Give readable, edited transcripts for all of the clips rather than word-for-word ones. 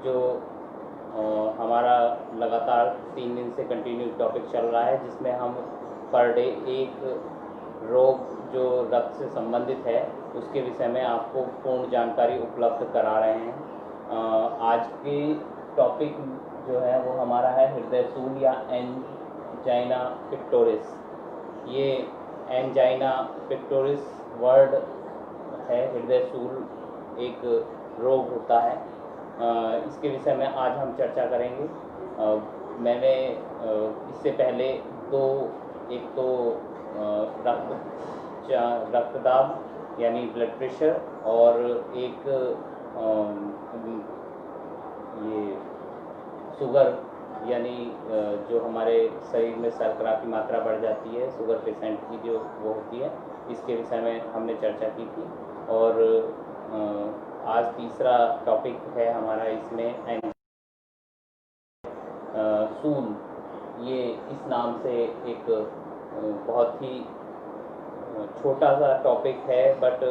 जो हमारा लगातार 3 दिन से कंटिन्यू टॉपिक चल रहा है, जिसमें हम पर डे एक रोग जो रक्त से संबंधित है उसके विषय में आपको पूर्ण जानकारी उपलब्ध करा रहे हैं। आज की टॉपिक जो है वो हमारा है हृदयशूल या एंजाइना पिक्टोरिस। ये एंजाइना पिक्टोरिस वर्ड है, हृदयशूल एक रोग होता है। इसके विषय में आज हम चर्चा करेंगे। मैंने इससे पहले एक तो रक्तदाब यानी ब्लड प्रेशर और एक ये शुगर यानी जो हमारे शरीर में शर्करा की मात्रा बढ़ जाती है, शुगर पेशेंट की जो वो होती है, इसके विषय में हमने चर्चा की थी। और आज तीसरा टॉपिक है हमारा इसमें सूल। ये इस नाम से एक बहुत ही छोटा सा टॉपिक है, बट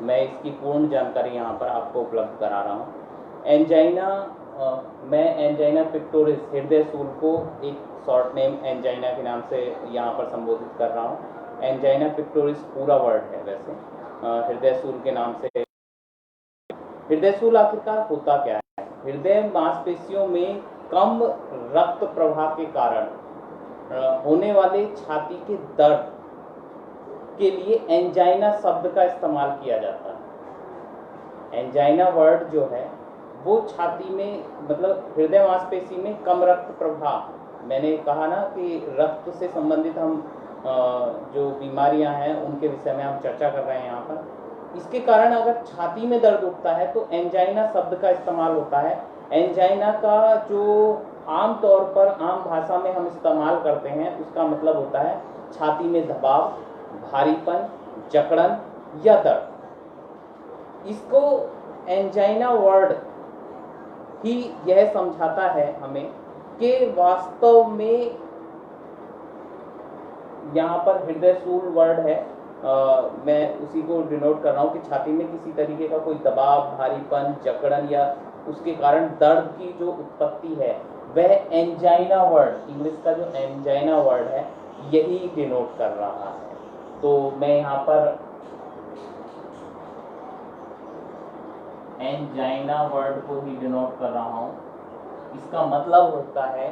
मैं इसकी पूर्ण जानकारी यहाँ पर आपको उपलब्ध करा रहा हूँ। एंजाइना मैं एंजाइना पिक्टोरिस हृदयशूल को एक शॉर्ट नेम एंजाइना के नाम से यहाँ पर संबोधित कर रहा हूँ। एंजाइना पिक्टोरिस पूरा वर्ड है वैसे, हृदयशूल के नाम से। हृदयशूल आखिरकार होता क्या है? हृदय मांसपेशियों में कम रक्त प्रवाह के कारण होने वाले छाती के दर्द के लिए एंजाइना शब्द का इस्तेमाल किया जाता है। एंजाइना वर्ड जो है वो छाती में, मतलब हृदय मांसपेशी में कम रक्त प्रवाह, मैंने कहा ना कि रक्त से संबंधित हम जो बीमारियां हैं उनके विषय में हम चर्चा कर रहे हैं यहाँ पर। इसके कारण अगर छाती में दर्द उठता है तो एंजाइना शब्द का इस्तेमाल होता है। एंजाइना का जो आम तौर पर आम भाषा में हम इस्तेमाल करते हैं उसका मतलब होता है छाती में दबाव, भारीपन, जकड़न या दर्द। इसको एंजाइना वर्ड ही यह समझाता है हमें कि वास्तव में यहाँ पर हृदयशूल वर्ड है, मैं उसी को डिनोट कर रहा हूँ कि छाती में किसी तरीके का कोई दबाव, भारीपन, जकड़न या उसके कारण दर्द की जो उत्पत्ति है वह एंजाइना वर्ड, इंग्लिश का जो एंजाइना वर्ड है, यही डिनोट कर रहा है। तो मैं यहाँ पर एंजाइना वर्ड को ही डिनोट कर रहा हूँ। इसका मतलब होता है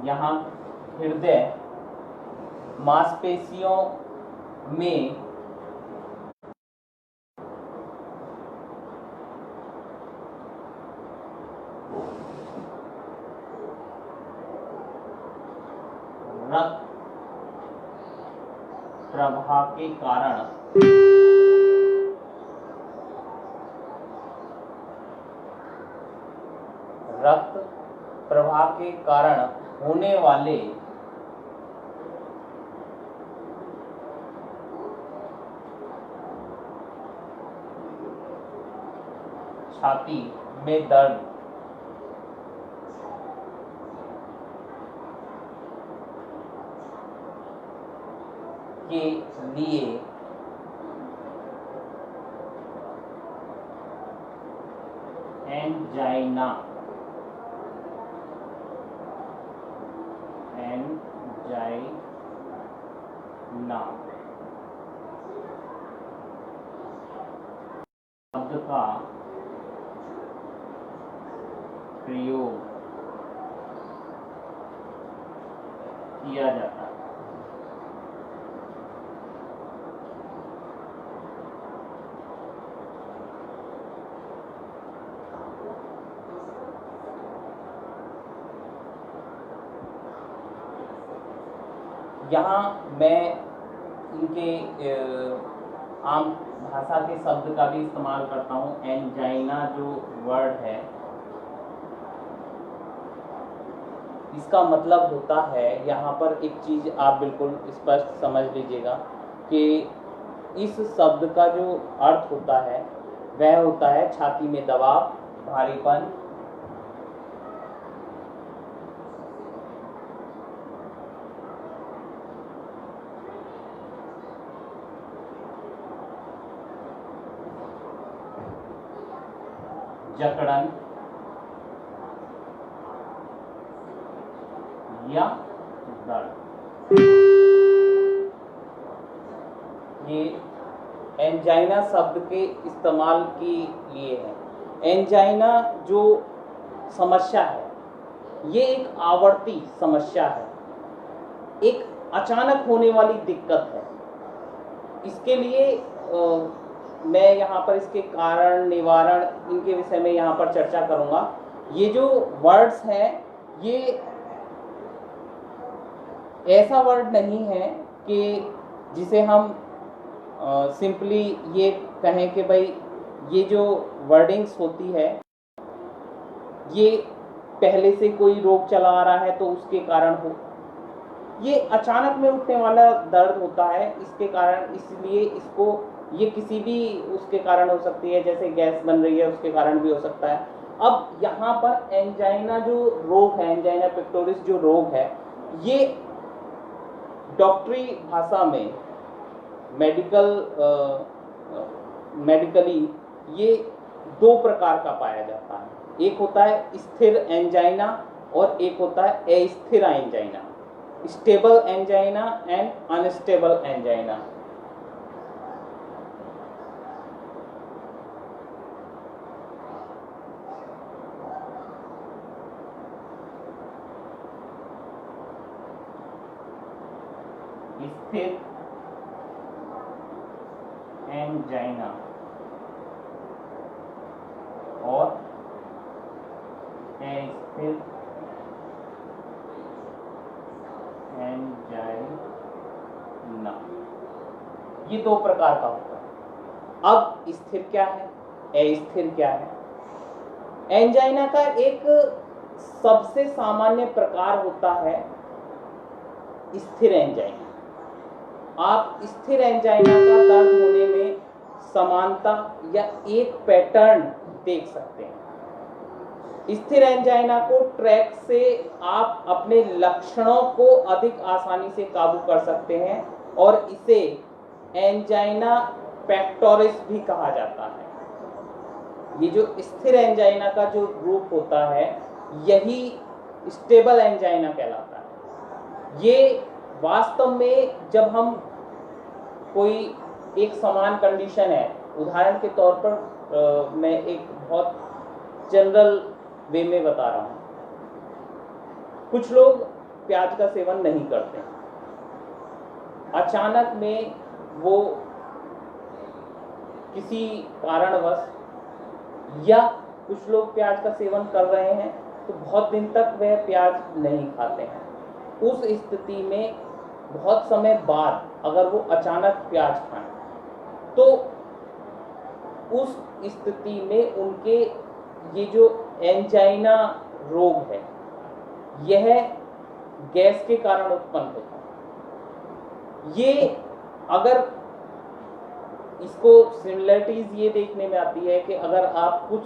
यहाँ हृदय मांसपेशियों में रक्त प्रवाह के कारण होने वाले छाती में दर्द के लिए एंजाइना शब्द का प्रयोग किया जाता है। यहाँ मैं इनके आम भाषा के शब्द का भी इस्तेमाल करता हूँ। एंजाइना जो वर्ड है इसका मतलब होता है, यहाँ पर एक चीज आप बिल्कुल स्पष्ट समझ लीजिएगा कि इस शब्द का जो अर्थ होता है वह होता है छाती में दबाव, भारीपन, जकड़न या दर्द। ये एंजाइना शब्द के इस्तेमाल के लिए है। एंजाइना जो समस्या है ये एक आवर्ती समस्या है, एक अचानक होने वाली दिक्कत है। इसके लिए मैं यहाँ पर इसके कारण, निवारण, इनके विषय में यहाँ पर चर्चा करूँगा। ये जो वर्ड्स हैं ये ऐसा वर्ड नहीं है कि जिसे हम सिंपली ये कहें कि भाई ये जो वर्डिंग्स होती है ये पहले से कोई रोग चला आ रहा है तो उसके कारण हो। ये अचानक में उठने वाला दर्द होता है, इसके कारण, इसलिए इसको ये किसी भी उसके कारण हो सकती है, जैसे गैस बन रही है उसके कारण भी हो सकता है। अब यहाँ पर एंजाइना जो रोग है, एंजाइना पेक्टोरिस जो रोग है, ये डॉक्टरी भाषा में मेडिकली ये दो प्रकार का पाया जाता है। एक होता है स्थिर एंजाइना और एक होता है अस्थिर angina, stable angina and unstable angina. स्थिर एंजाइना और अस्थिर एंजाइना, ये दो प्रकार का होता है। अब स्थिर क्या है, अस्थिर क्या है? एंजाइना का एक सबसे सामान्य प्रकार होता है स्थिर एंजाइना। आप स्थिर एंजाइना का दर्द होने में समानता या एक पैटर्न देख सकते हैं। स्थिर एंजाइना को ट्रैक से आप अपने लक्षणों को अधिक आसानी से काबू कर सकते हैं और इसे एंजाइना पेक्टोरिस भी कहा जाता है। ये जो स्थिर एंजाइना का जो रूप होता है यही स्टेबल एंजाइना कहलाता है। ये वास्तव में जब हम कोई एक समान कंडीशन है, उदाहरण के तौर पर मैं एक बहुत जनरल वे में बता रहा हूँ। कुछ लोग प्याज का सेवन नहीं करते, अचानक में वो किसी कारणवश, या कुछ लोग प्याज का सेवन कर रहे हैं तो बहुत दिन तक वह प्याज नहीं खाते हैं। उस स्थिति में बहुत समय बाद अगर वो अचानक प्याज खाएं तो उस स्थिति में उनके ये जो एंजाइना रोग है यह गैस के कारण उत्पन्न होता है। ये अगर इसको सिमिलरिटीज ये देखने में आती है कि अगर आप कुछ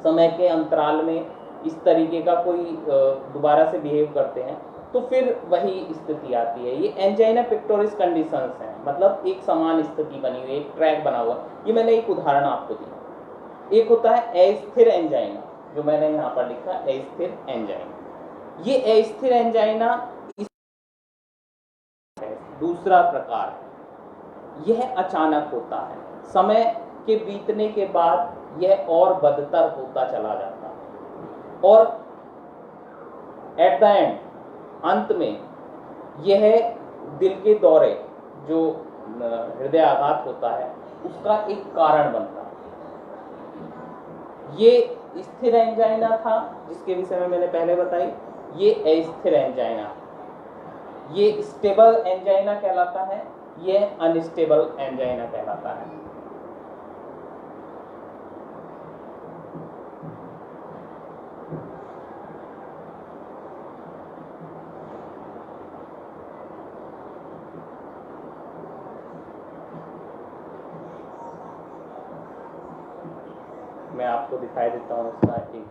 समय के अंतराल में इस तरीके का कोई दोबारा से बिहेव करते हैं तो फिर वही स्थिति आती है। ये एंजाइना पेक्टोरिस कंडीशंस हैं, मतलब एक समान स्थिति बनी हुई, एक ट्रैक बना हुआ। ये मैंने एक उदाहरण आपको दिया। एक होता है अस्थिर एंजाइना, जो मैंने यहाँ पर लिखा अस्थिर एंजाइना। ये अस्थिर एंजाइना दूसरा प्रकार है। यह अचानक होता है, समय के बीतने के बाद यह और बदतर होता चला जाता है और एट द एंड, अंत में यह दिल के दौरे, जो हृदय आघात होता है, उसका एक कारण बनता है। ये स्थिर एंजाइना था जिसके विषय में मैंने पहले बताई। ये अस्थिर एंजाइना, ये स्टेबल एंजाइना कहलाता है, ये अनस्टेबल एंजाइना कहलाता है। मैं आपको दिखाई देता हूँ उसका एक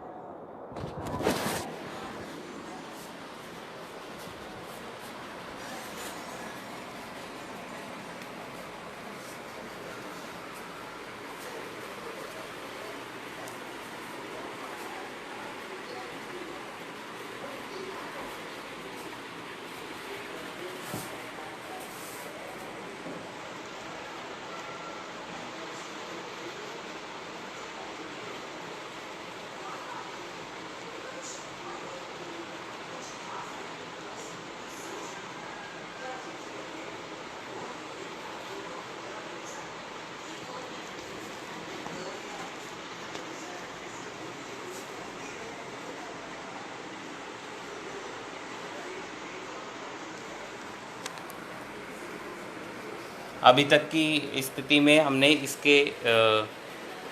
अभी तक की स्थिति में हमने इसके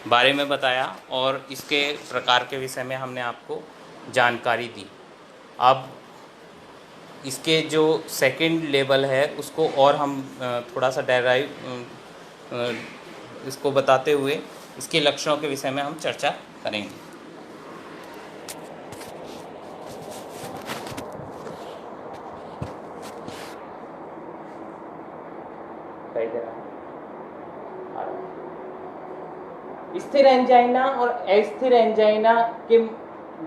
बारे में बताया और इसके प्रकार के विषय में हमने आपको जानकारी दी। अब इसके जो सेकंड लेवल है उसको और हम थोड़ा सा इसको बताते हुए इसके लक्षणों के विषय में हम चर्चा करेंगे। स्थिर एंजाइना और अस्थिर एंजाइना के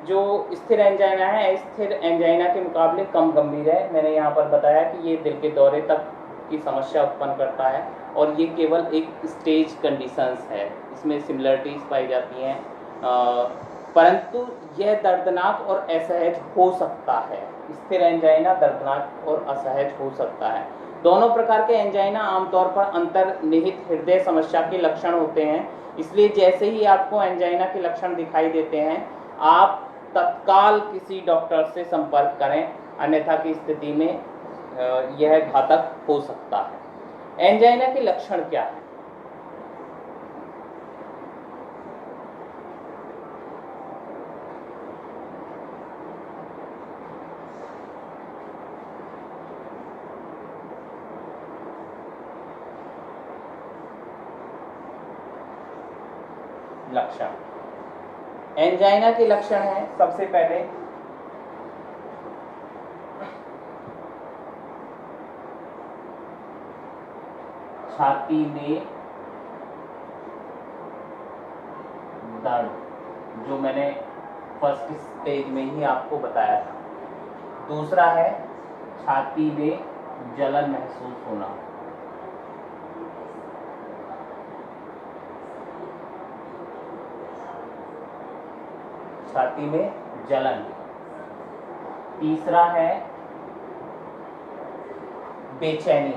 जो स्थिर एंजाइना है अस्थिर एंजाइना के मुकाबले कम गंभीर है। मैंने यहाँ पर बताया कि ये दिल के दौरे तक की समस्या उत्पन्न करता है और ये केवल एक स्टेज कंडीशंस है, इसमें सिमिलरिटीज पाई जाती हैं, परंतु यह दर्दनाक और असहज हो सकता है। स्थिर एंजाइना दर्दनाक और असहज हो सकता है। दोनों प्रकार के एंजाइना आमतौर पर अंतर्निहित हृदय समस्या के लक्षण होते हैं, इसलिए जैसे ही आपको एंजाइना के लक्षण दिखाई देते हैं आप तत्काल किसी डॉक्टर से संपर्क करें, अन्यथा की स्थिति में यह घातक हो सकता है। एंजाइना के लक्षण क्या है? लक्षण एंजाइना के लक्षण है, सबसे पहले छाती में दर्द, जो मैंने फर्स्ट स्टेज में ही आपको बताया था। दूसरा है छाती में जलन महसूस होना। छाती में जलन। तीसरा है बेचैनी।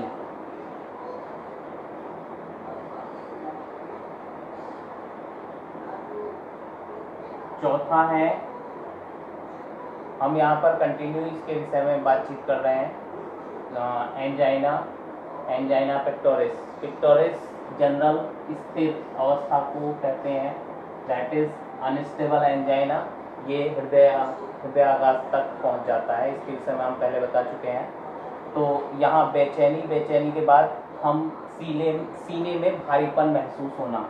चौथा है, हम यहाँ पर कंटिन्यू इसके विषय में बातचीत कर रहे हैं, एंजाइना पेक्टोरिस। पेक्टोरिस जनरल स्थिर अवस्था को कहते हैं, दैट इज अनस्टेबल एंजाइना। ये हृदयाघात तक पहुंच जाता है, इसके विषय में हम पहले बता चुके हैं। तो यहाँ बेचैनी के बाद हम सीने में भारीपन महसूस होना।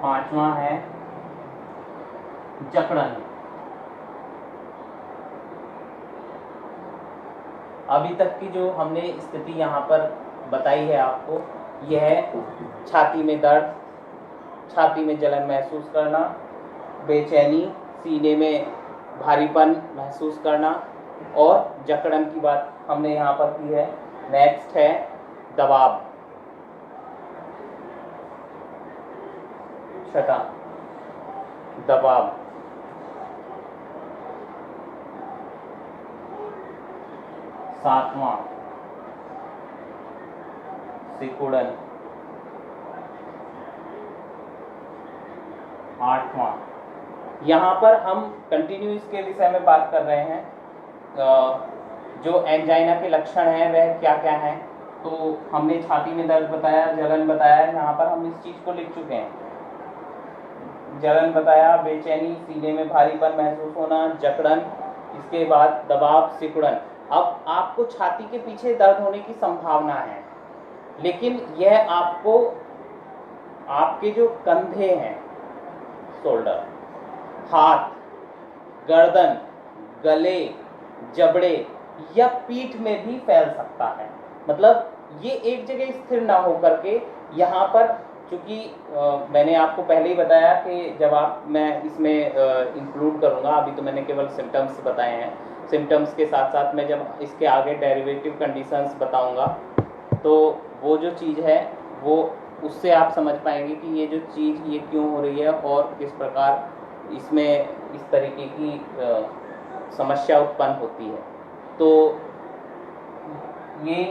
पांचवा है जकड़न। अभी तक की जो हमने स्थिति यहाँ पर बताई है आपको, यह है छाती में दर्द, छाती में जलन महसूस करना, बेचैनी, सीने में भारीपन महसूस करना और जकड़न की बात हमने यहाँ पर की है। नेक्स्ट है दबाव। छठा दबाव। सातवां सिकुड़न। आठवां, यहाँ पर हम कंटिन्यू इसके विषय में बात कर रहे हैं, जो एंजाइना के लक्षण हैं वह क्या क्या हैं। तो हमने छाती में दर्द बताया, जलन बताया, यहाँ पर हम इस चीज को लिख चुके हैं। जलन बताया, बेचैनी, सीने में भारीपन महसूस होना, जकड़न, इसके बाद दबाव, सिकुड़न। अब आपको छाती के पीछे दर्द होने की संभावना है, लेकिन यह आपको आपके जो कंधे हैं, शोल्डर, हाथ, गर्दन, गले, जबड़े या पीठ में भी फैल सकता है। मतलब ये एक जगह स्थिर ना होकर के यहाँ पर, चूंकि मैंने आपको पहले ही बताया कि जब मैं इसमें इंक्लूड करूँगा, अभी तो मैंने केवल सिम्टम्स बताए हैं, सिम्टम्स के साथ साथ मैं जब इसके आगे डेरिवेटिव कंडीशंस बताऊँगा तो वो जो चीज़ है वो उससे आप समझ पाएंगे कि ये जो चीज़ ये क्यों हो रही है और किस प्रकार इसमें इस तरीके की समस्या उत्पन्न होती है। तो ये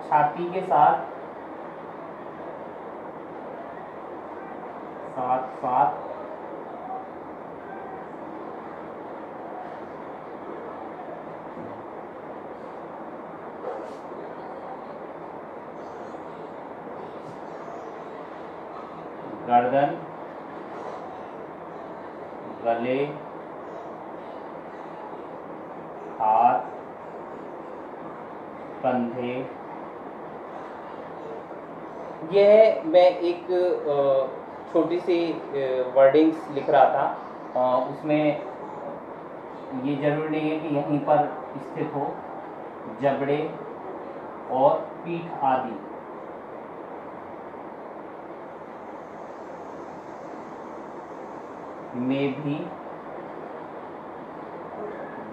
छाती के साथ साथ साथ गर्दन, गले, हाथ, कंधे। यह मैं एक छोटी सी वर्डिंग्स लिख रहा था, उसमें ये जरूरी नहीं है कि यहीं पर स्थित हो। जबड़े और पीठ आदि में भी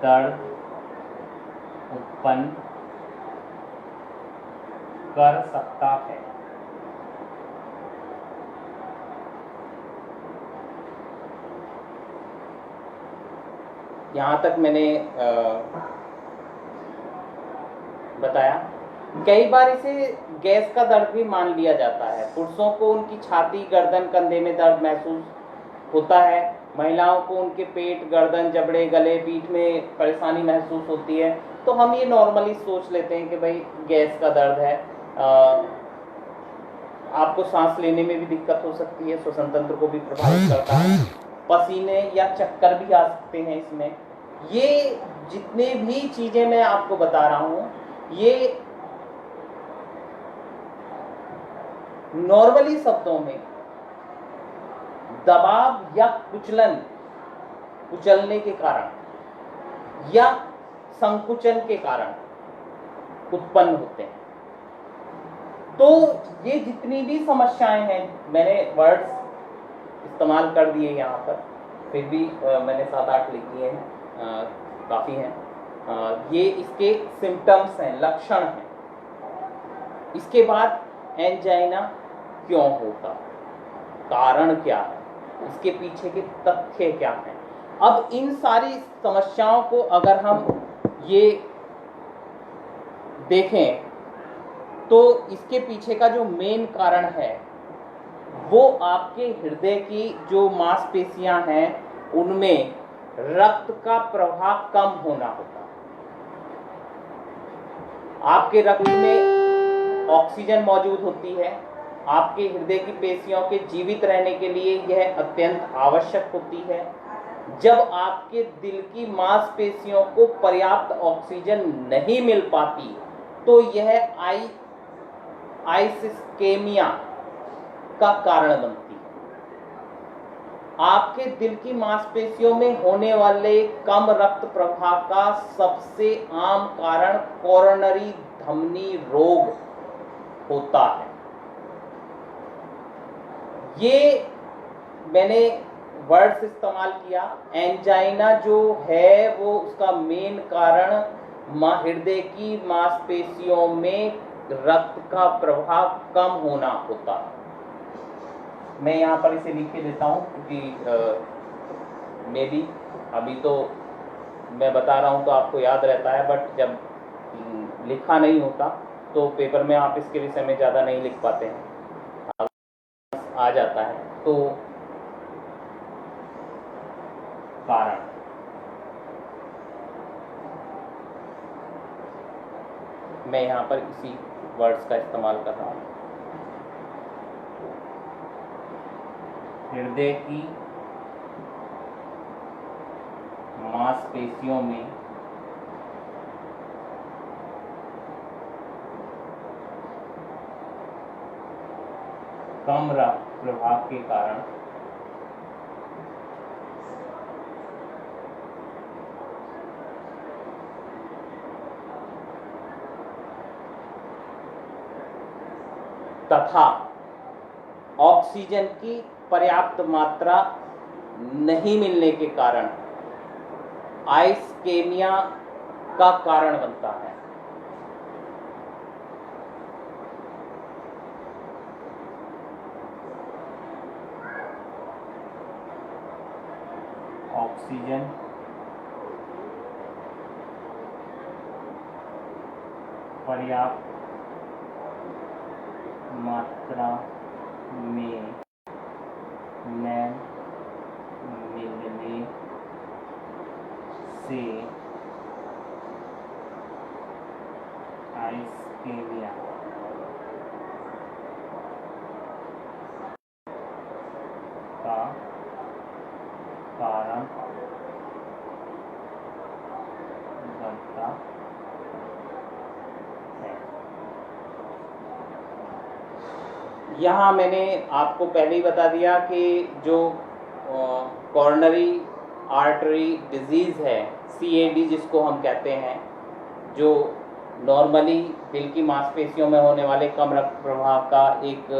दर्द उत्पन्न कर सकता है। यहाँ तक मैंने बताया। कई बार इसे गैस का दर्द भी मान लिया जाता है। पुरुषों को उनकी छाती, गर्दन, कंधे में दर्द महसूस होता है। महिलाओं को उनके पेट, गर्दन, जबड़े, गले, पीठ में परेशानी महसूस होती है। तो हम ये नॉर्मली सोच लेते हैं कि भाई गैस का दर्द है। आपको सांस लेने में भी दिक्कत हो सकती है, श्वसन तंत्र को भी प्रभावित करता है, पसीने या चक्कर भी आ सकते हैं इसमें। ये जितने भी चीजें मैं आपको बता रहा हूं, ये नॉर्मली शब्दों में दबाव या कुचलने के कारण या संकुचन के कारण उत्पन्न होते हैं। तो ये जितनी भी समस्याएं हैं, मैंने वर्ड्स इस्तेमाल कर दिए यहाँ पर, फिर भी मैंने 7-8 लिखी हैं, काफ़ी हैं। ये इसके सिम्टम्स हैं, लक्षण हैं। इसके बाद एंजाइना क्यों होता, कारण क्या है, इसके पीछे के तथ्य क्या हैं। अब इन सारी समस्याओं को अगर हम ये देखें तो इसके पीछे का जो मेन कारण है वो आपके हृदय की जो मांसपेशियां हैं उनमें रक्त का प्रवाह कम होना होता है। आपके रक्त में ऑक्सीजन मौजूद होती है। आपके हृदय की पेशियों के जीवित रहने के लिए यह अत्यंत आवश्यक होती है। जब आपके दिल की मांसपेशियों को पर्याप्त ऑक्सीजन नहीं मिल पाती तो यह आइसिस्केमिया का कारण बनती है। आपके दिल की मांसपेशियों में होने वाले कम रक्त प्रवाह का सबसे आम कारण कोरोनरी धमनी रोग होता है। ये मैंने वर्ड्स इस्तेमाल किया। एंजाइना जो है वो उसका मेन कारण हृदय की मांसपेशियों में रक्त का प्रवाह कम होना होता है। मैं यहाँ पर इसे लिख के देता हूँ क्योंकि मे बी अभी तो मैं बता रहा हूँ तो आपको याद रहता है, बट जब लिखा नहीं होता तो पेपर में आप इसके विषय में ज़्यादा नहीं लिख पाते हैं, आ जाता है। तो कारण मैं यहाँ पर इसी वर्ड्स का इस्तेमाल कर रहा हूँ। हृदय की मांसपेशियों में कम रक्त प्रवाह के कारण तथा ऑक्सीजन की पर्याप्त मात्रा नहीं मिलने के कारण आइस्केमिया का कारण बनता है। ऑक्सीजन पर्याप्त मात्रा में मैन मिलने से आइस्कीमिया का कारण बनता है। यहाँ मैंने आपको पहले ही बता दिया कि जो कॉर्नरी आर्टरी डिजीज़ है, CAD जिसको हम कहते हैं, जो नॉर्मली दिल की मांसपेशियों में होने वाले कम रक्त प्रवाह का एक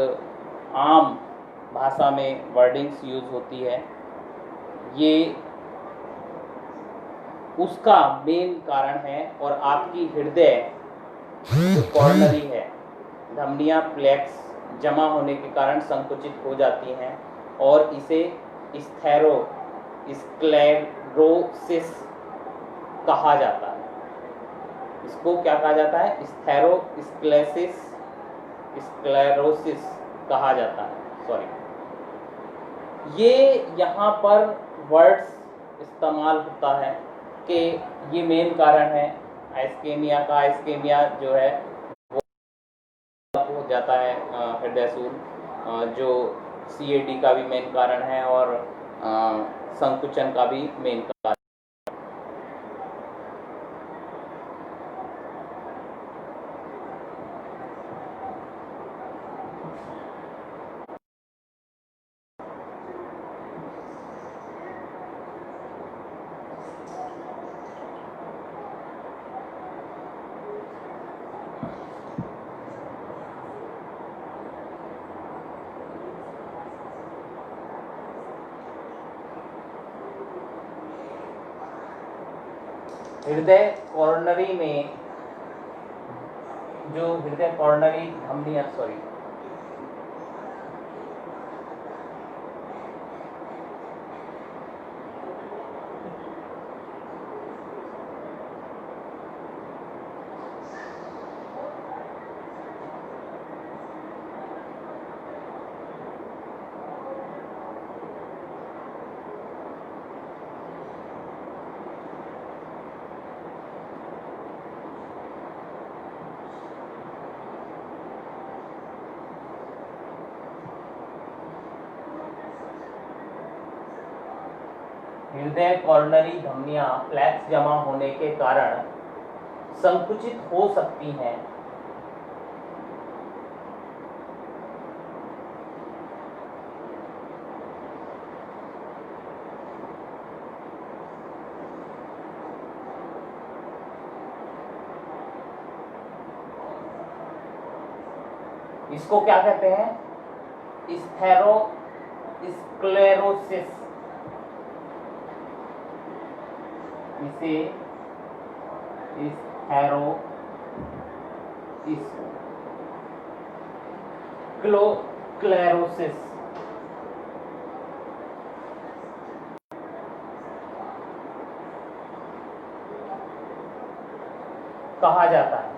आम भाषा में वर्डिंग्स यूज होती है, ये उसका मेन कारण है। और आपकी हृदय जो कॉर्नरी है, धमनियाँ प्लेक्स जमा होने के कारण संकुचित हो जाती हैं और इसे स्क्लेरोसिस कहा जाता है। इसको क्या कहा जाता है? स्क्लेरोसिस कहा जाता है। सॉरी, ये यहाँ पर वर्ड्स इस्तेमाल होता है कि ये मेन कारण है आइस्कीमिया का। आइस्कीमिया जो है वो हो जाता है हृदयशूल, जो CAD का भी मेन कारण है और संकुचन का भी मेन कारण। हृदय कॉर्नरी में जो हृदय कॉर्नरी धमनियां हृदय कॉर्नरी धमनियां प्लेक्स जमा होने के कारण संकुचित हो सकती हैं। इसको क्या कहते हैं? स्क्लेरोसिस। इसे स्क्लेरोसिस कहा जाता है।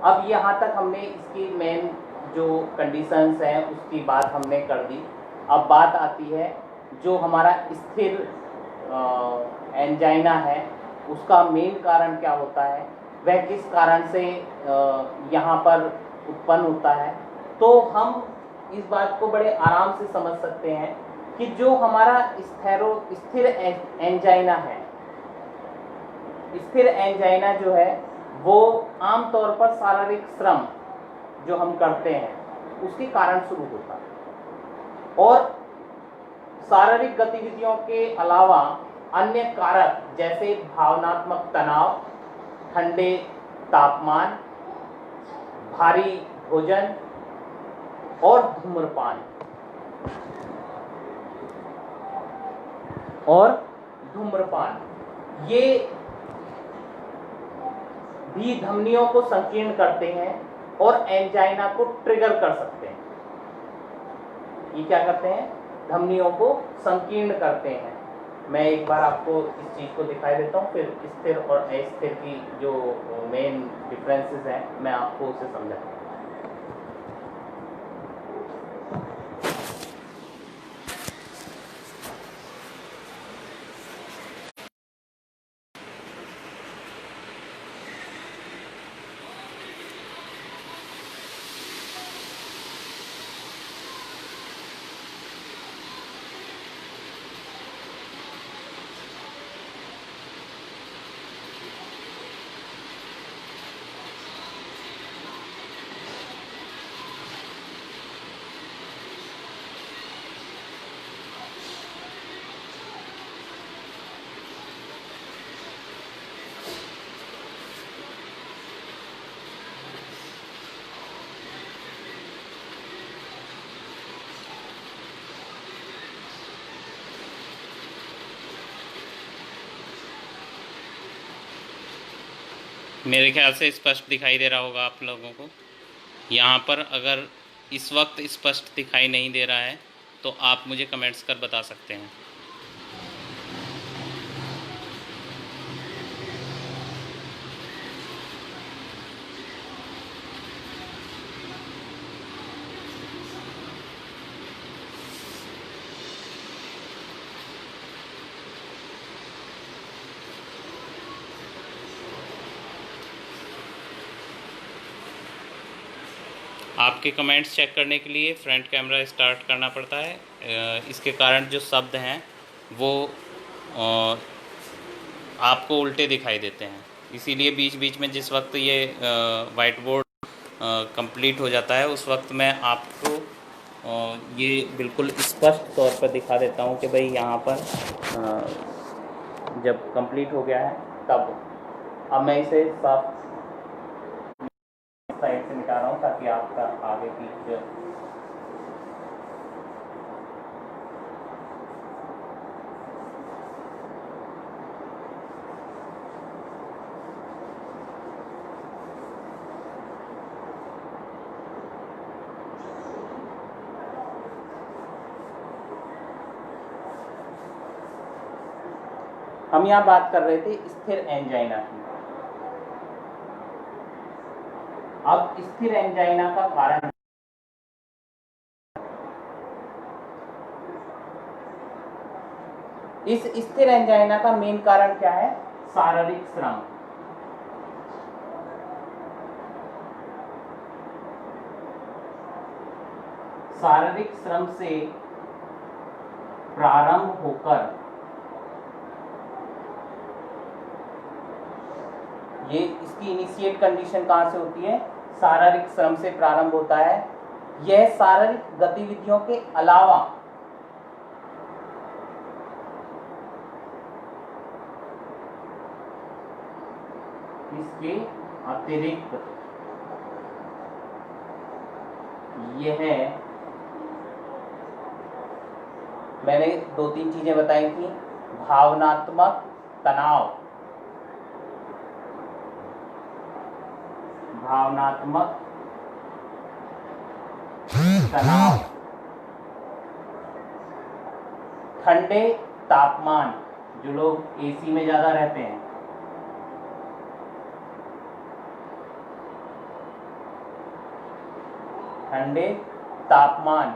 अब यहाँ तक हमने इसकी मेन जो कंडीशंस हैं उसकी बात हमने कर दी। अब बात आती है जो हमारा स्थिर एंजाइना है, उसका मेन कारण क्या होता है, वह किस कारण से यहाँ पर उत्पन्न होता है। तो हम इस बात को बड़े आराम से समझ सकते हैं कि जो हमारा स्थिर एंजाइना है, स्थिर एंजाइना जो है वो आमतौर पर शारीरिक श्रम जो हम करते हैं उसके कारण शुरू होता है और शारीरिक गतिविधियों के अलावा अन्य कारक जैसे भावनात्मक तनाव, ठंडे तापमान, भारी भोजन और धूम्रपान ये भी धमनियों को संकीर्ण करते हैं और एंजाइना को ट्रिगर कर सकते हैं। ये क्या करते हैं, धमनियों को संकीर्ण करते हैं। मैं एक बार आपको इस चीज़ को दिखाई देता हूँ, फिर स्थिर और अस्थिर की जो मेन डिफरेंसेस हैं मैं आपको उसे समझाता हूँ। मेरे ख्याल से स्पष्ट दिखाई दे रहा होगा आप लोगों को। यहाँ पर अगर इस वक्त स्पष्ट दिखाई नहीं दे रहा है तो आप मुझे कमेंट्स कर बता सकते हैं। आपके कमेंट्स चेक करने के लिए फ्रंट कैमरा स्टार्ट करना पड़ता है। इसके कारण जो शब्द हैं वो आपको उल्टे दिखाई देते हैं, इसीलिए बीच बीच में जिस वक्त ये वाइट बोर्ड कंप्लीट हो जाता है उस वक्त मैं आपको ये बिल्कुल स्पष्ट तौर पर दिखा देता हूँ कि भाई यहाँ पर जब कंप्लीट हो गया है तब। अब मैं इसे साफ साइड से मिटा रहा हूँ ताकि आपका आगे पीछे हम यहाँ बात कर रहे थे स्थिर एंजाइना की। अब स्थिर एंजाइना का कारण, इस स्थिर एंजाइना का मेन कारण क्या है, शारीरिक श्रम। शारीरिक श्रम से प्रारंभ होकर ये इसकी इनिशिएट कंडीशन कहां से होती है, शारीरिक श्रम से प्रारंभ होता है। यह शारीरिक गतिविधियों के अलावा इसके अतिरिक्त यह, मैंने 2-3 चीजें बताई थी, भावनात्मक तनाव, भावनात्मक तनाव, ठंडे तापमान, जो लोग एसी में ज्यादा रहते हैं, ठंडे तापमान,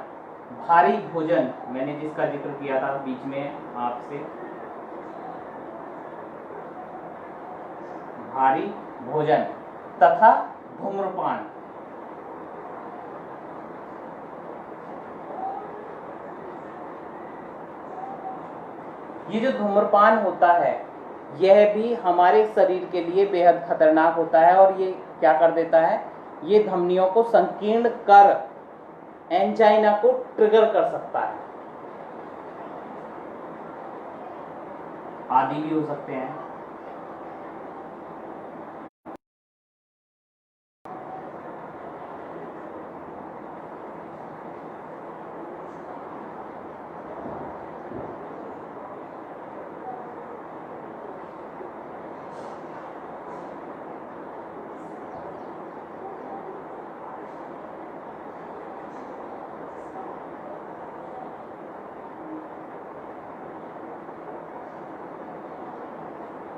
भारी भोजन, मैंने जिसका जिक्र किया था बीच में आपसे, भारी भोजन तथा धूम्रपान। ये जो धूम्रपान होता है यह भी हमारे शरीर के लिए बेहद खतरनाक होता है और ये क्या कर देता है, ये धमनियों को संकीर्ण कर एंजाइना को ट्रिगर कर सकता है। आदि भी हो सकते हैं।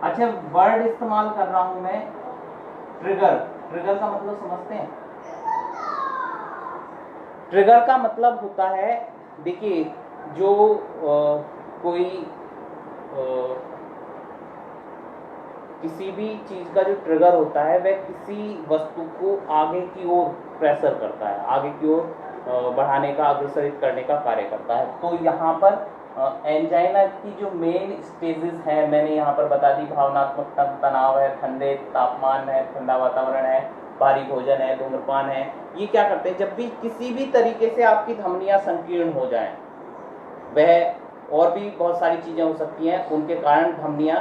अच्छा, वर्ड इस्तेमाल कर रहा हूं मैं ट्रिगर। ट्रिगर का मतलब समझते हैं? ट्रिगर का मतलब होता है, देखिए, जो कोई किसी भी चीज का जो ट्रिगर होता है वह किसी वस्तु को आगे की ओर प्रेशर करता है, आगे की ओर बढ़ाने का, अग्रसरित करने का कार्य करता है। तो यहाँ पर एंजाइना की जो मेन स्टेजेस हैं मैंने यहाँ पर बता दी। भावनात्मक तनाव है, ठंडे तापमान है, ठंडा वातावरण है, भारी भोजन है, धूम्रपान है। ये क्या करते हैं, जब भी किसी भी तरीके से आपकी धमनियां संकीर्ण हो जाएं, वह और भी बहुत सारी चीजें हो सकती हैं, उनके कारण धमनियां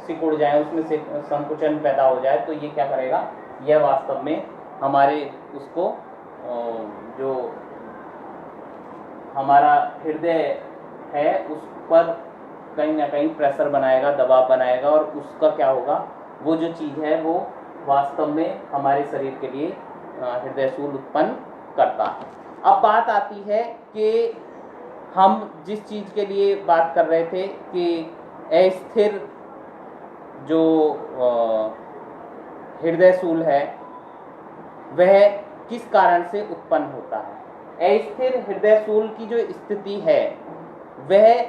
सिकुड़ जाए, उसमें से संकुचन पैदा हो जाए, तो ये क्या करेगा, यह वास्तव में हमारे उसको जो हमारा हृदय है उस पर कहीं ना कहीं प्रेशर बनाएगा, दबाव बनाएगा, और उसका क्या होगा, वो जो चीज़ है वो वास्तव में हमारे शरीर के लिए हृदय शूल उत्पन्न करता है। अब बात आती है कि हम जिस चीज़ के लिए बात कर रहे थे कि अस्थिर जो हृदय शूल है वह किस कारण से उत्पन्न होता है। अस्थिर हृदय शूल की जो स्थिति है वह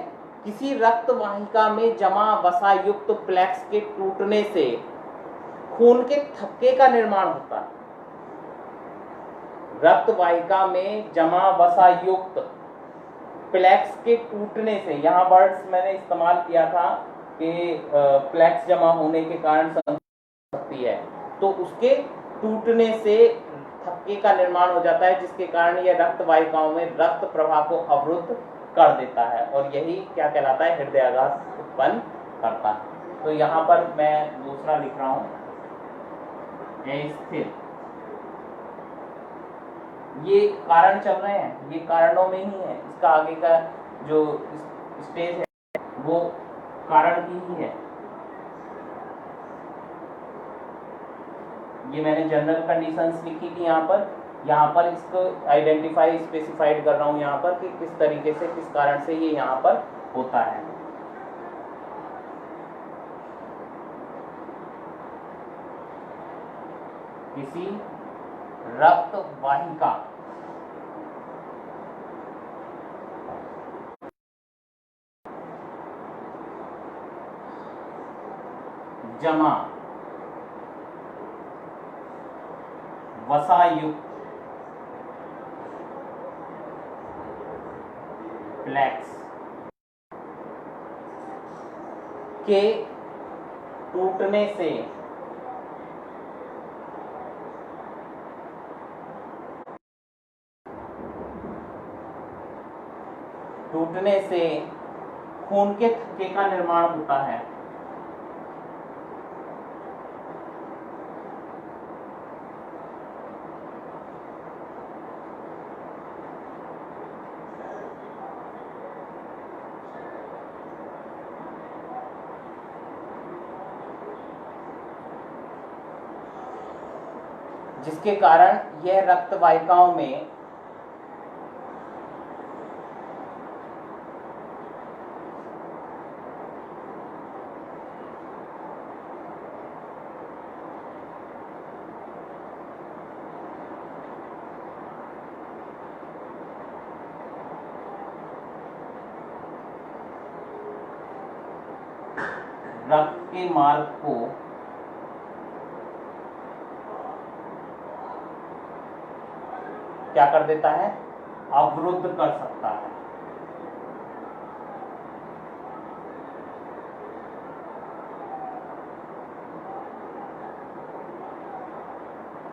किसी रक्त वाहिका में जमा वसा युक्त प्लेक्स के टूटने से खून के थक्के का निर्माण होता है। रक्त वाहिका में जमा वसा युक्त प्लेक्स के टूटने से, यहाँ वर्ड्स मैंने इस्तेमाल किया था कि प्लेक्स जमा होने के कारण सकती है, तो उसके टूटने से थक्के का निर्माण हो जाता है, जिसके कारण यह रक्त वाहिकाओं में रक्त प्रवाह को अवरुद्ध कर देता है, और यही क्या कहलाता है, हृदयाघात उत्पन्न करता है। तो यहाँ पर मैं दूसरा लिख रहा हूं, अस्थिर, ये कारण चल रहे हैं, ये कारणों में ही है, इसका आगे का जो स्टेज है वो कारण की ही है। ये मैंने जनरल कंडीशंस लिखी थी यहाँ पर इसको आइडेंटिफाई, स्पेसिफाइड कर रहा हूँ यहाँ पर कि किस तरीके से, किस कारण से ये यहाँ पर होता है। किसी रक्त वाहिका जमा वसायुक्त प्लेक्स के टूटने से खून के थक्के का निर्माण होता है। जिसके कारण यह रक्त वाहिकाओं में रक्त के मार्ग को क्या कर देता है, अवरुद्ध कर सकता है।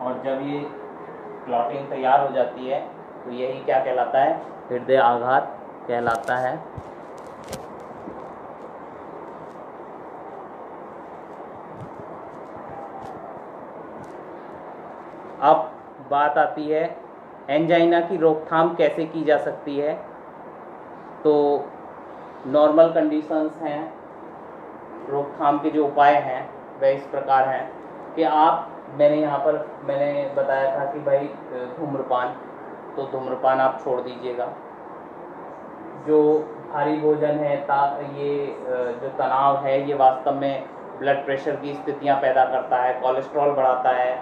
और जब ये क्लॉटिंग तैयार हो जाती है तो यही क्या कहलाता है, हृदय आघात कहलाता है। अब बात आती है एंजाइना की रोकथाम कैसे की जा सकती है। तो नॉर्मल कंडीशंस हैं, रोकथाम के जो उपाय हैं वह इस प्रकार हैं कि मैंने यहाँ पर बताया था कि भाई धूम्रपान, तो धूम्रपान आप छोड़ दीजिएगा। जो भारी भोजन है, ये जो तनाव है, ये वास्तव में ब्लड प्रेशर की स्थितियां पैदा करता है, कोलेस्ट्रॉल बढ़ाता है,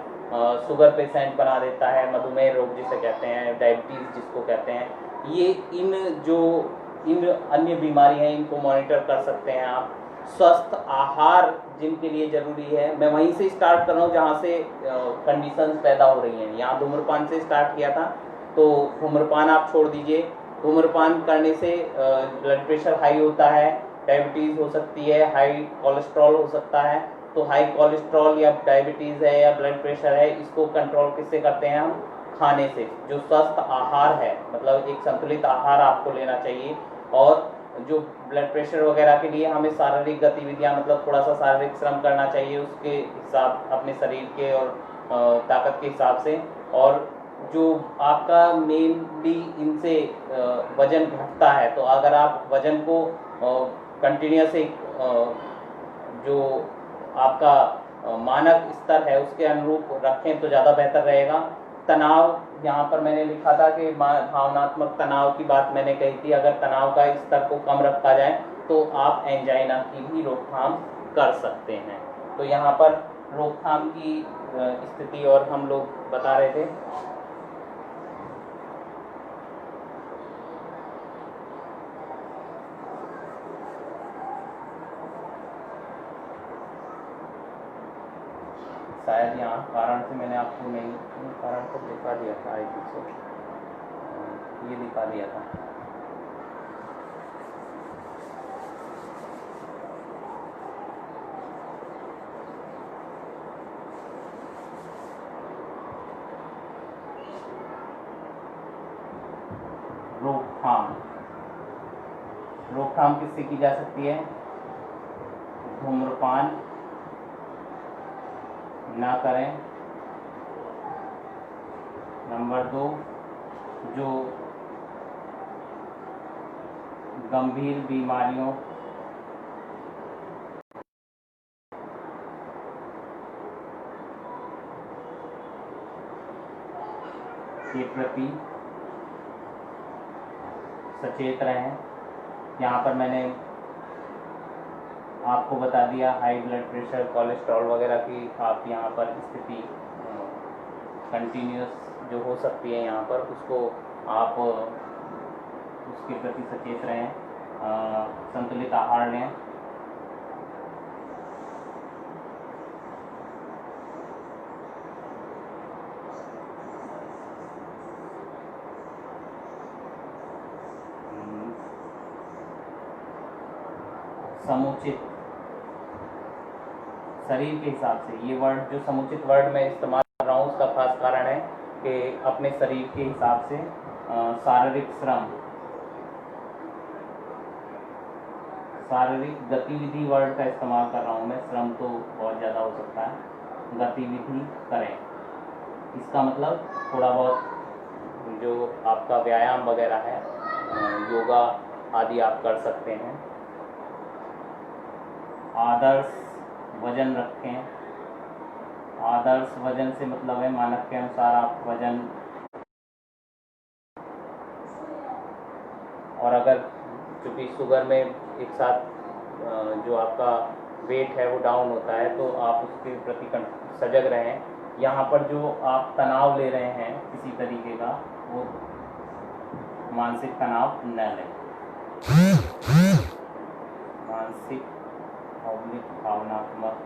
शुगर पेशेंट बना देता है, मधुमेह रोग जिसे कहते हैं, डायबिटीज़ जिसको कहते हैं। ये इन अन्य बीमारी हैं, इनको मॉनिटर कर सकते हैं आप। स्वस्थ आहार जिनके लिए ज़रूरी है, मैं वहीं से स्टार्ट कर रहा हूँ जहाँ से कंडीशंस पैदा हो रही हैं। यहाँ धूम्रपान से स्टार्ट किया था, तो धूम्रपान आप छोड़ दीजिए। धूम्रपान करने से ब्लड प्रेशर हाई होता है, डायबिटीज़ हो सकती है, हाई कोलेस्ट्रॉल हो सकता है। तो हाई कोलेस्ट्रॉल या डायबिटीज़ है या ब्लड प्रेशर है, इसको कंट्रोल किससे करते हैं हम? खाने से। जो स्वस्थ आहार है, मतलब एक संतुलित आहार आपको लेना चाहिए। और जो ब्लड प्रेशर वगैरह के लिए हमें शारीरिक गतिविधियां, मतलब थोड़ा सा शारीरिक श्रम करना चाहिए उसके हिसाब, अपने शरीर के और ताकत के हिसाब से। और जो आपका मेनली इनसे वजन घटता है, तो अगर आप वजन को कंटिन्यूस एक जो आपका मानक स्तर है उसके अनुरूप रखें तो ज़्यादा बेहतर रहेगा। तनाव, यहाँ पर मैंने लिखा था कि भावनात्मक तनाव की बात मैंने कही थी। अगर तनाव का स्तर को कम रखा जाए तो आप एंजाइना की भी रोकथाम कर सकते हैं। तो यहाँ पर रोकथाम की स्थिति और हम लोग बता रहे थे। शायद यहाँ कारण से मैंने आपको नहीं, कारण को दिखा दिया था, आई थिंक सो, ये दिखा दिया था। रोकथाम किससे की जा सकती है? धूम्रपान ना करें। नंबर 2, जो गंभीर बीमारियों के प्रति सचेत रहें। यहाँ पर मैंने आपको बता दिया हाई ब्लड प्रेशर, कोलेस्ट्रॉल वगैरह की आप यहाँ पर स्थिति कंटिन्यूस जो हो सकती है यहाँ पर, उसको आप उसके प्रति सचेत रहें। संतुलित आहार लें। समुचित शरीर के हिसाब से, ये वर्ड जो समुचित वर्ड मैं इस्तेमाल कर रहा हूँ उसका खास कारण है कि अपने शरीर के हिसाब से शारीरिक श्रम, शारीरिक गतिविधि वर्ड का इस्तेमाल कर रहा हूँ मैं। श्रम तो बहुत ज़्यादा हो सकता है, गतिविधि करें। इसका मतलब थोड़ा बहुत जो आपका व्यायाम वगैरह है, योगा आदि आप कर सकते हैं। आदर्श वजन रखें। आदर्श वजन से मतलब है मानक के अनुसार आप वजन, और अगर चूँकि शुगर में एक साथ जो आपका वेट है वो डाउन होता है, तो आप उसके प्रति सजग रहें। यहाँ पर जो आप तनाव ले रहे हैं किसी तरीके का, वो मानसिक तनाव न लें। मानसिक भावनात्मक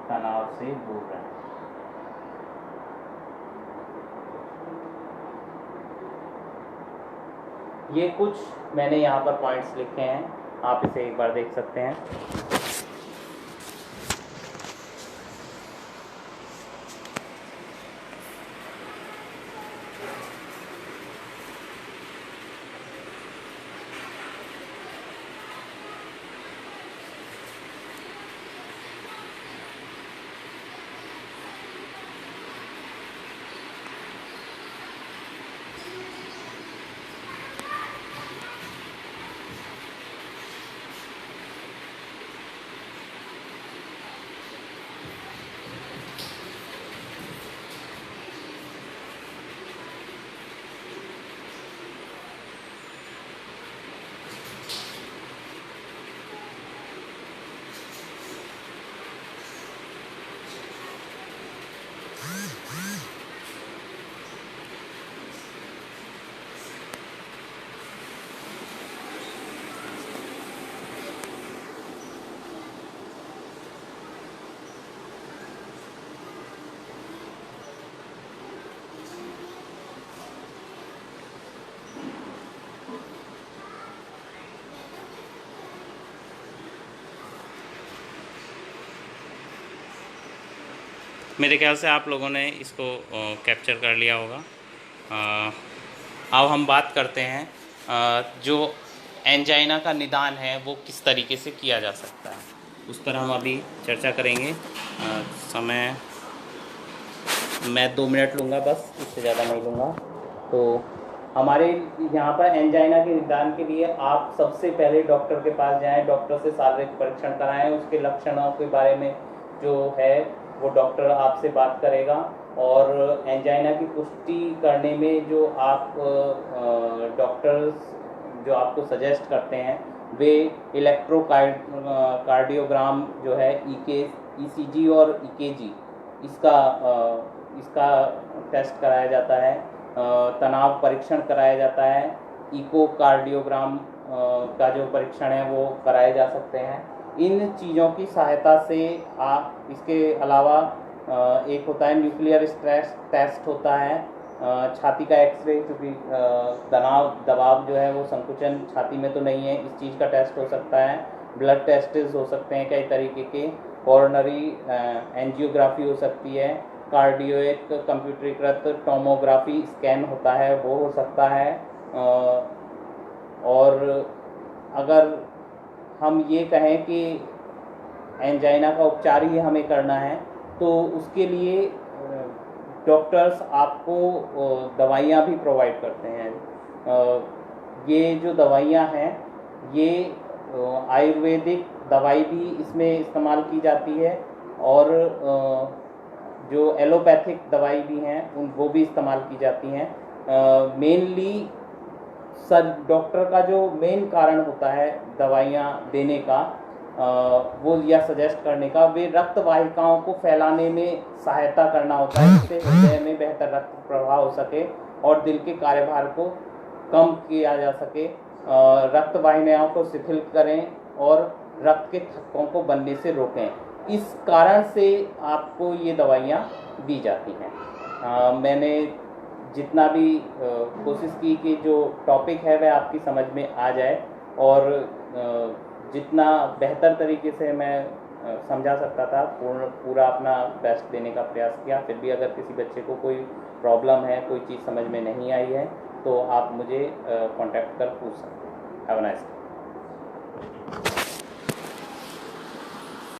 तनाव से दूर रहें। ये कुछ मैंने यहाँ पर पॉइंट्स लिखे हैं, आप इसे एक बार देख सकते हैं। मेरे ख्याल से आप लोगों ने इसको कैप्चर कर लिया होगा। अब हम बात करते हैं जो एंजाइना का निदान है वो किस तरीके से किया जा सकता है, उस पर हम अभी चर्चा करेंगे। समय मैं 2 मिनट लूँगा, बस इससे ज़्यादा नहीं लूँगा। तो हमारे यहाँ पर एंजाइना के निदान के लिए आप सबसे पहले डॉक्टर के पास जाएं, डॉक्टर से शारीरिक परीक्षण कराएं, उसके लक्षणों के बारे में जो है वो डॉक्टर आपसे बात करेगा। और एंजाइना की पुष्टि करने में जो आप डॉक्टर्स जो आपको सजेस्ट करते हैं वे कार्डियोग्राम जो है ECG और EKG इसका टेस्ट कराया जाता है, तनाव परीक्षण कराया जाता है, इकोकार्डियोग्राम का जो परीक्षण है वो कराए जा सकते हैं। इन चीज़ों की सहायता से आप इसके अलावा एक होता है न्यूक्लियर स्ट्रेस टेस्ट होता है, छाती का एक्सरे, क्योंकि तनाव दबाव जो है वो संकुचन छाती में तो नहीं है, इस चीज़ का टेस्ट हो सकता है। ब्लड टेस्ट हो सकते हैं कई तरीके के, कोरोनरी एंजियोग्राफी हो सकती है, कार्डियोइक कंप्यूटरीकृत टोमोग्राफी स्कैन होता है वो हो सकता है। और अगर हम ये कहें कि एंजाइना का उपचार ही हमें करना है तो उसके लिए डॉक्टर्स आपको दवाइयाँ भी प्रोवाइड करते हैं। ये जो दवाइयाँ हैं ये आयुर्वेदिक दवाई भी इसमें इस्तेमाल की जाती है और जो एलोपैथिक दवाई भी हैं वो भी इस्तेमाल की जाती हैं। मेनली डॉक्टर का जो मेन कारण होता है दवाइयाँ देने का वो या सजेस्ट करने का, वे रक्त वाहिकाओं को फैलाने में सहायता करना होता है जिससे हृदय में बेहतर रक्त प्रवाह हो सके और दिल के कार्यभार को कम किया जा सके, रक्त वाहिनियों को शिथिल करें और रक्त के थक्कों को बनने से रोकें। इस कारण से आपको ये दवाइयाँ दी जाती हैं। मैंने जितना भी कोशिश की कि जो टॉपिक है वह आपकी समझ में आ जाए और जितना बेहतर तरीके से मैं समझा सकता था पूरा अपना बेस्ट देने का प्रयास किया। फिर भी अगर किसी बच्चे को कोई प्रॉब्लम है, कोई चीज़ समझ में नहीं आई है तो आप मुझे कांटेक्ट कर पूछ सकते हैं। Have a nice day.